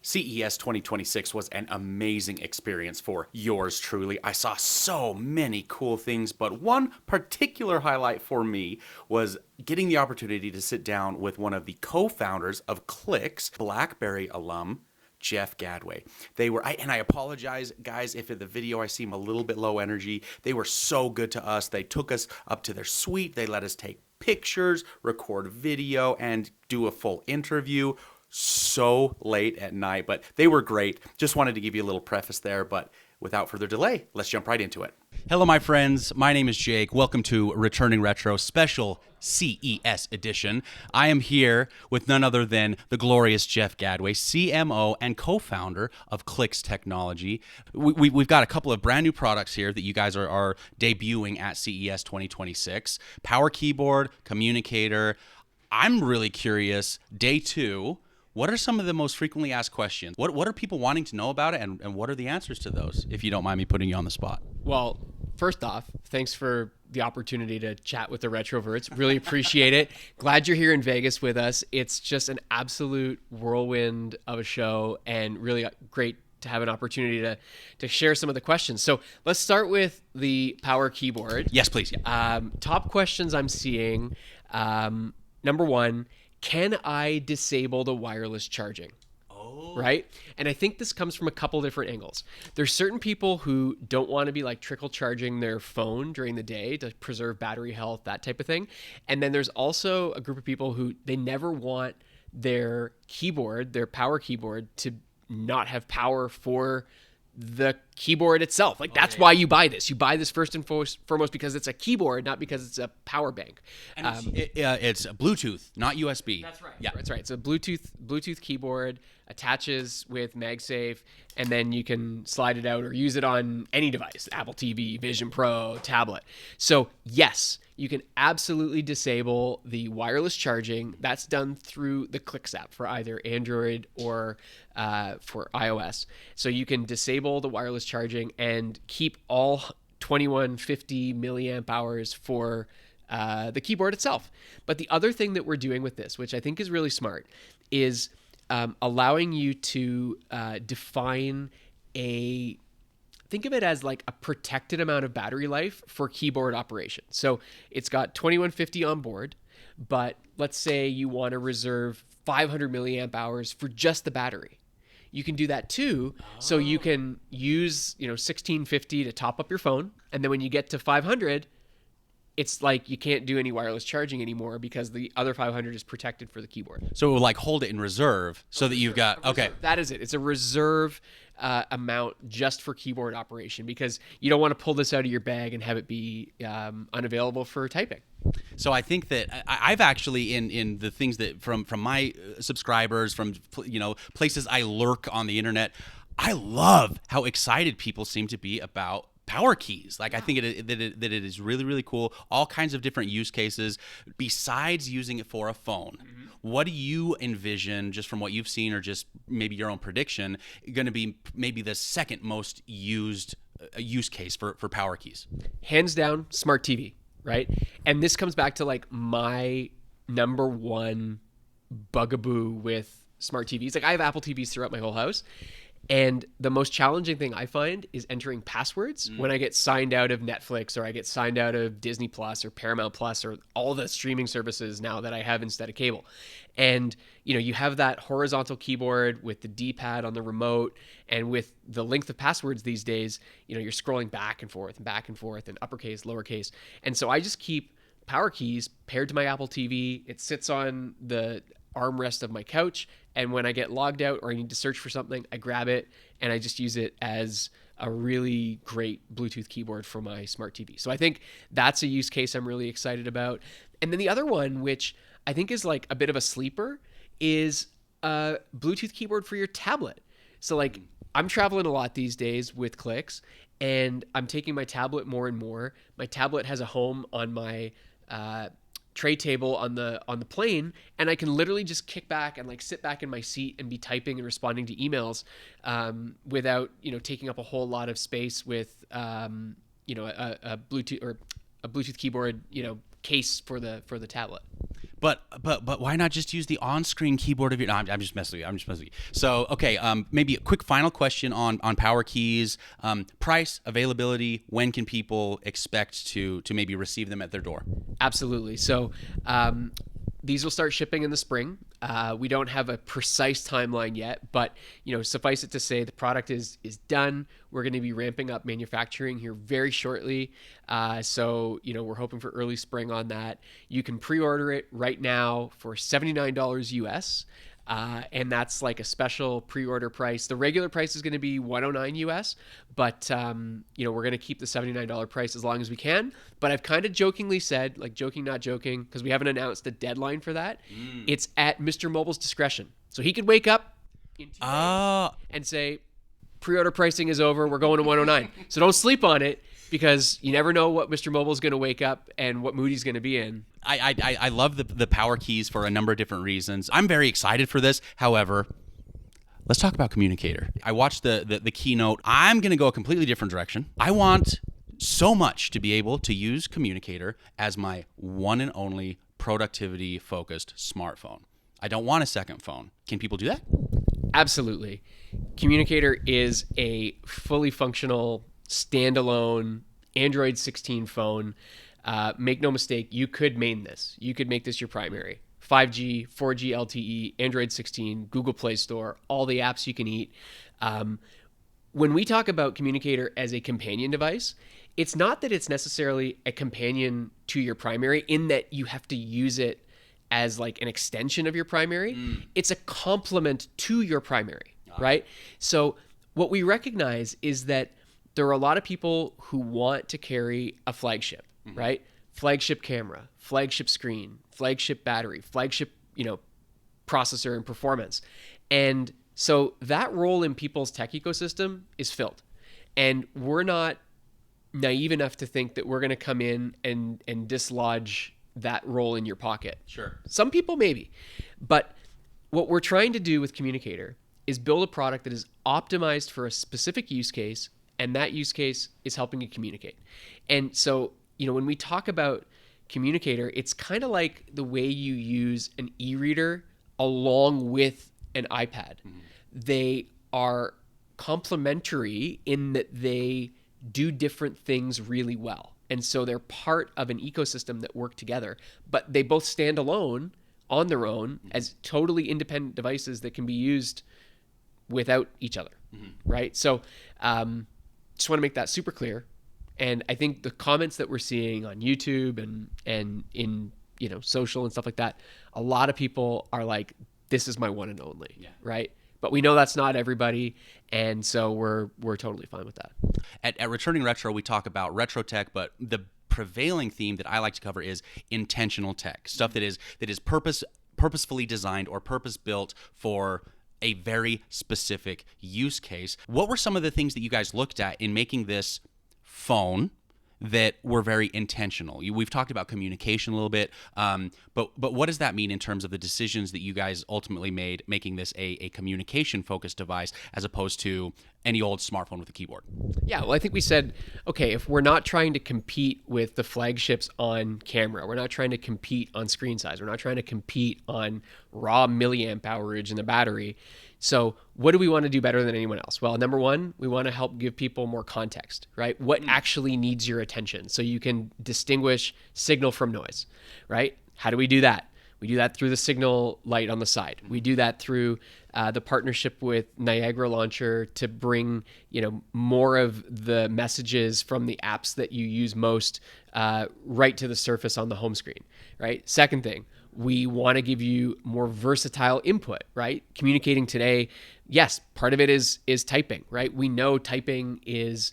CES 2026 was an amazing experience for yours truly. I saw so many cool things, but one particular highlight for me was getting the opportunity to sit down with one of the co-founders of Clicks, BlackBerry alum, Jeff Gadway. And I apologize, guys, if in the video I seem a little bit low energy. They were so good to us. They took us up to their suite. They let us take pictures, record video, and do a full interview. So late at night, but they were great. Just wanted to give you a little preface there, but without further delay, let's jump right into it. Hello, my friends. My name is Jake. Welcome to Returning Retro Special CES Edition. I am here with none other than the glorious Jeff Gadway, CMO and co-founder of Clicks Technology. We've got a couple of brand new products here that you guys are debuting at CES 2026. Power Keyboard, Communicator. I'm really curious, day two, what are some of the most frequently asked questions? What are people wanting to know about it, and what are the answers to those, if you don't mind me putting you on the spot? Well, first off, thanks for the opportunity to chat with the retroverts. Really appreciate it. Glad you're here in Vegas with us. It's just an absolute whirlwind of a show, and really great to have an opportunity to share some of the questions. So let's start with the Power Keyboard. Yes, please. Top questions I'm seeing. Number one, can I disable the wireless charging? Right? And I think this comes from a couple different angles. There's certain people who don't want to be like trickle charging their phone during the day to preserve battery health, that type of thing. And then there's also a group of people who they never want their keyboard, their power keyboard, to not have power for the keyboard itself. Like that's why you buy this. You buy this first and foremost because it's a keyboard, not because it's a power bank. And it's Bluetooth, not USB. That's right. Yeah, that's right. It's a Bluetooth keyboard, attaches with MagSafe, and then you can slide it out or use it on any device, Apple TV, Vision Pro, tablet. So yes, you can absolutely disable the wireless charging. That's done through the Clicks app for either Android or for iOS. So you can disable the wireless charging and keep all 2150 milliamp hours for the keyboard itself. But the other thing that we're doing with this, which I think is really smart, is allowing you to define think of it as like a protected amount of battery life for keyboard operation. So it's got 2150 on board, but let's say you want to reserve 500 milliamp hours for just the battery. You can do that too. So you can use 1650 to top up your phone, and then when you get to 500, it's like you can't do any wireless charging anymore because the other 500 is protected for the keyboard. So it will like hold it in reserve so that you've got, okay. That is it. It's a reserve amount just for keyboard operation because you don't want to pull this out of your bag and have it be unavailable for typing. So I think that I've actually in the things that from my subscribers, from places I lurk on the internet, I love how excited people seem to be about power keys. Like I think that it is really, really cool. All kinds of different use cases besides using it for a phone. Mm-hmm. What do you envision, just from what you've seen or just maybe your own prediction, going to be maybe the second most used use case for power keys? Hands down, smart TV, right? And this comes back to like my number one bugaboo with smart TVs. Like I have Apple TVs throughout my whole house. And the most challenging thing I find is entering passwords when I get signed out of Netflix or I get signed out of Disney Plus or Paramount Plus or all the streaming services now that I have instead of cable. And, you have that horizontal keyboard with the D-pad on the remote, and with the length of passwords these days, you're scrolling back and forth and uppercase, lowercase. And so I just keep power keys paired to my Apple TV. It sits on the armrest of my couch, and when I get logged out or I need to search for something, I grab it and I just use it as a really great Bluetooth keyboard for my smart TV. So I think that's a use case I'm really excited about. And then the other one, which I think is like a bit of a sleeper, is a Bluetooth keyboard for your tablet. So like I'm traveling a lot these days with Clicks, and I'm taking my tablet more and more. My tablet has a home on my tray table on the plane, and I can literally just kick back and like sit back in my seat and be typing and responding to emails without taking up a whole lot of space with a Bluetooth keyboard case for the tablet. But why not just use the on-screen keyboard of your? No, I'm just messing with you. I'm just messing with you. So okay, maybe a quick final question on power keys, price, availability. When can people expect to maybe receive them at their door? Absolutely. So these will start shipping in the spring. We don't have a precise timeline yet, but suffice it to say the product is done. We're going to be ramping up manufacturing here very shortly. So we're hoping for early spring on that. You can pre-order it right now for $79 US. And that's like a special pre-order price. The regular price is going to be $109 US, but we're going to keep the $79 price as long as we can. But I've kind of jokingly said, like joking, not joking, because we haven't announced a deadline for that. It's at Mr. Mobile's discretion. So he could wake up in 2 days and say, pre-order pricing is over. We're going to 109. So don't sleep on it, because you never know what Mr. Mobile's going to wake up and what mood he's going to be in. I love the power keys for a number of different reasons. I'm very excited for this. However, let's talk about Communicator. I watched the keynote. I'm going to go a completely different direction. I want so much to be able to use Communicator as my one and only productivity-focused smartphone. I don't want a second phone. Can people do that? Absolutely. Communicator is a fully functional, standalone Android 16 phone. Make no mistake, you could main this. You could make this your primary. 5G, 4G LTE, Android 16, Google Play Store, all the apps you can eat. When we talk about Communicator as a companion device, it's not that it's necessarily a companion to your primary in that you have to use it as like an extension of your primary. It's a complement to your primary, right? So what we recognize is that there are a lot of people who want to carry a flagship, right? Flagship camera, flagship screen, flagship battery, flagship, processor and performance. And so that role in people's tech ecosystem is filled. And we're not naive enough to think that we're going to come in and dislodge that role in your pocket. Sure. Some people maybe. But what we're trying to do with Communicator is build a product that is optimized for a specific use case, and that use case is helping you communicate. And so, when we talk about Communicator, it's kind of like the way you use an e-reader along with an iPad. They are complementary in that they do different things really well. And so they're part of an ecosystem that work together, but they both stand alone on their own as totally independent devices that can be used without each other, right? So just want to make that super clear. And I think the comments that we're seeing on YouTube and in social and stuff like that, a lot of people are like, this is my one and only, right? But we know that's not everybody, and so we're totally fine with that. At Returning Retro, we talk about retro tech, but the prevailing theme that I like to cover is intentional tech, stuff that is purposefully designed or purpose-built for a very specific use case. What were some of the things that you guys looked at in making this phone that were very intentional? We've talked about communication a little bit, but what does that mean in terms of the decisions that you guys ultimately made making this a communication-focused device as opposed to any old smartphone with a keyboard? Yeah, well, I think we said, okay, if we're not trying to compete with the flagships on camera, we're not trying to compete on screen size, we're not trying to compete on raw milliamp hourage in the battery. So what do we want to do better than anyone else? Well, number one, we want to help give people more context, right? What actually needs your attention so you can distinguish signal from noise, right? How do we do that? We do that through the signal light on the side. We do that through the partnership with Niagara Launcher to bring more of the messages from the apps that you use most right to the surface on the home screen, right? Second thing, we want to give you more versatile input, right? Communicating today, yes, part of it is typing, right? We know typing is,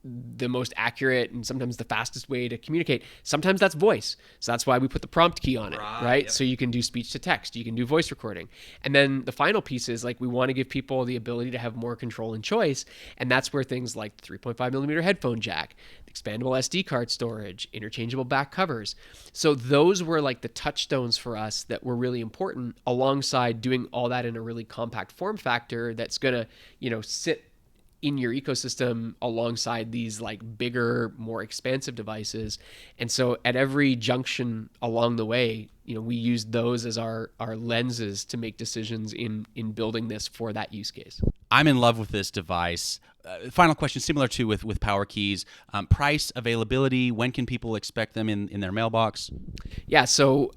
the most accurate and sometimes the fastest way to communicate. Sometimes that's voice. So that's why we put the prompt key on it, right? Yep. So you can do speech to text, you can do voice recording. And then the final piece is we want to give people the ability to have more control and choice. And that's where things like 3.5 millimeter headphone jack, expandable SD card storage, interchangeable back covers. So those were the touchstones for us that were really important, alongside doing all that in a really compact form factor that's going to, sit in your ecosystem alongside these like bigger, more expansive devices. And so at every junction along the way, we use those as our lenses to make decisions in building this for that use case. I'm in love with this device. Final question, similar to with Power Keys, price, availability, when can people expect them in their mailbox? Yeah, so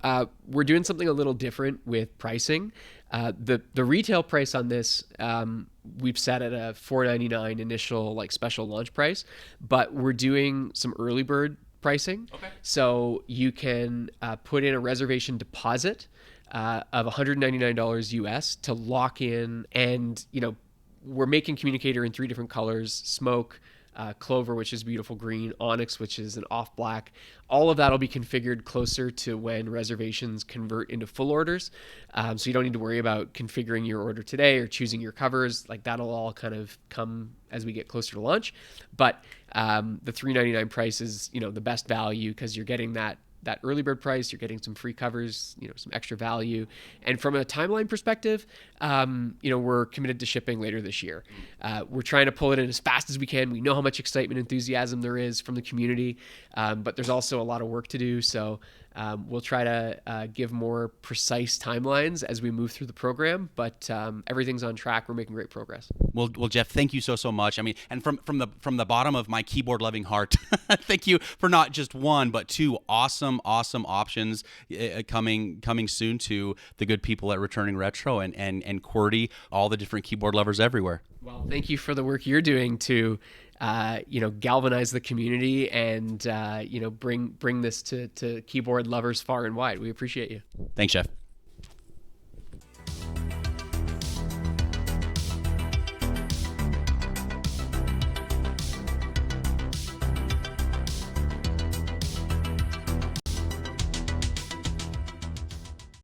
we're doing something a little different with pricing. The retail price on this, we've set at a $4.99 initial like special launch price, but we're doing some early bird pricing. Okay. So you can put in a reservation deposit of $199 US to lock in, and we're making Communicator in 3 different colors: smoke, clover, which is beautiful green, onyx, which is an off black. All of that will be configured closer to when reservations convert into full orders. So you don't need to worry about configuring your order today or choosing your covers. Like that'll all kind of come as we get closer to launch. But the $399 price is, the best value because you're getting that early bird price, you're getting some free covers, some extra value. And from a timeline perspective, we're committed to shipping later this year. We're trying to pull it in as fast as we can. We know how much excitement, enthusiasm there is from the community, but there's also a lot of work to do. So we'll try to give more precise timelines as we move through the program, but everything's on track. We're making great progress. Well, Jeff, thank you so much. I mean, and from the bottom of my keyboard loving heart, thank you for not just 1 but 2 awesome options coming soon to the good people at Returning Retro and QWERTY, all the different keyboard lovers everywhere. Well, thank you for the work you're doing to galvanize the community and bring this to keyboard lovers far and wide. We appreciate you. Thanks, Jeff.